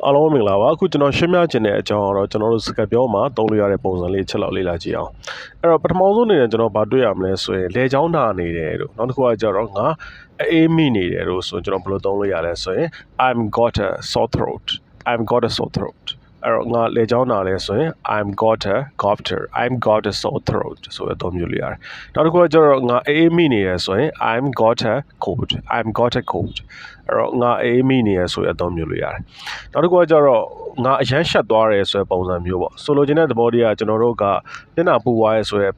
အားလုံးမင်္ဂလာပါအခုကျွန်တော်ရှင်းပြခြင်းတဲ့အကြောင်းကတော့ကျွန်တော်တို့စကားပြောမှာသုံးလို့ရတဲ့ပုံစံလေးချက်လောက်လေ့လာကြည့်အောင်အဲ့တော့ပထမဆုံးအနေနဲ့ကျွန်တော်ဗာတွေ့ရမလဲဆိုရင်လေချောင်းနာနေတယ်လို့နောက်တစ်ခုကကျတော့ငါအေးမိနေတယ်လို့ဆိုကျွန်တော်ဘယ်လိုသုံးလို့ရလဲဆိုရင် I'm got a sore throat I'm got a sore throat အဲ့တော့ငါလေချောင်းနာလဲဆိုရင် I'm got a sore throat ဆိုတော့သုံးမျိုးလို့ရတယ်နောက်တစ်ခုကကျတော့ငါအေးမိနေတယ်ဆိုရင် I'm got a cold အဲ့တော့ငါအေးမိနေရဆိုရအသုံးမျိုးလို့ရတယ်နောက်တစ်ခုကကျတော့ငါအရန်ရှက်သွားတယ်ဆိုတဲ့ပုံစံမျိုးပေါ့ဆိုလိုချင်တဲ့သဘောတရားကျွန်တော်တို့ကမျက်နှာပူသွားရဲဆိုတဲ့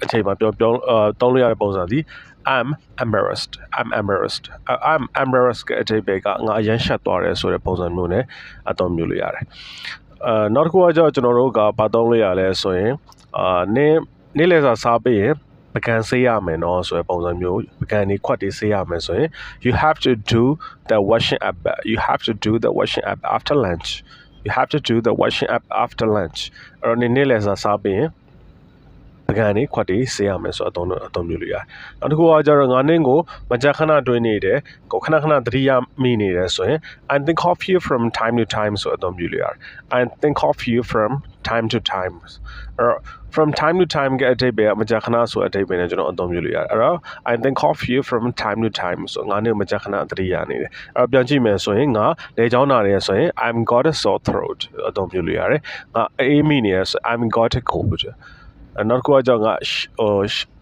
အချိန်မှာပြောသုံးလို့ရတဲ့ပုံစံဒီI'm embarrassed ကအချိန်ပဲကငါအရန်ရှက်သွားတယ်ဆိုတဲ့ပုံစံမျိုးနဲ့အသုံးမျိုးလို့ရတယ်နောက်တစ်ခုကကျတော့ကျွန်တော်တို့ကဘာသုံးလို့ရလဲဆိုရင်နေ့လည်စာစားပြီးရင်ပကံဆေးရမယ်နော်ဆိုတဲ့ပုံစံမျိုးပကံနေခွက်တွေဆေးရမယ်ဆိုရင် you have to do the washing up after lunch အဲ့တော့နေ့လည်စာစားပြီးရင်ပကံနေခွက်တွေဆေးရမယ်ဆိုတော့အသုံးမျိုးလို့ရတယ်နောက်တစ်ခုကကျတော့ငါနင်းကိုမကြာခဏတွင်းနေတယ်ကိုခဏသတိရမိနေတယ်ဆိုရင် I think of you from time to time ဆိုတော့အသုံးမျိုးလို့ရတယ် I think of you from time to time အဲ့တော့ from time to time ကအဓိပ္ပာယ်မကြာခဏဆိုအဓိပ္ပာယ်နဲ့ကျွန်တော်အသုံးမျိုးလို့ရတယ်အဲ့တော့ I think of you from time to time ဆိုငါနင်းမကြာခဏသတိရနေတယ်အဲ့တော့ပြန်ကြည့်မယ်ဆိုရင်ငါလေချောင်းနာတယ်ဆိုရင် I'm got a sore throat အသုံးမျိုးလို့ရတယ်ငါအေးမိနေတယ်ဆို I'm got a coldနောက်တစ်ခုကကြောင့်ငါ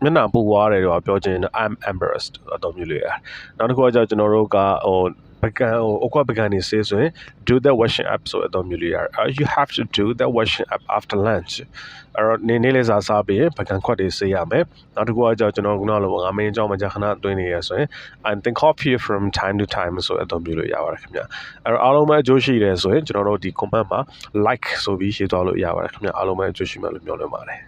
မျက်နှာပူသွားတယ်တော့ပြောချင်တယ် I'm embarrassed အသုံးမျိုးလို့ရတယ်နောက်တစ်ခုကကြောင့်ကျွန်တော်တို့ကပကံပကံနေဆေးဆိုရင် do the washing up ဆိုအသုံးမျိုးလို့ရတယ် you have to do the washing up after lunch အဲ့တော့နေ့လေးစားပြီးပကံခွက်တွေဆေးရမယ်နောက်တစ်ခုကကြောင့်ကျွန်တော်ခုနလိုငါမင်းအကြောင်းမကြာခဏတွင်းနေရဆိုရင် I think of you from time to time ဆိုအသုံးမျိုးလို့ရပါတယ်ခင်ဗျအဲ့တော့အားလုံးပဲအကျိုးရှိတယ်ဆိုရင်ကျွန်တော်တို့ဒီ comment မှာ like ဆိုပြီးရေးသွားလို့ရပါတယ်ခင်ဗျအားလုံးပဲအကျိုးရှိမှလို့ပြောလို့ပါတယ်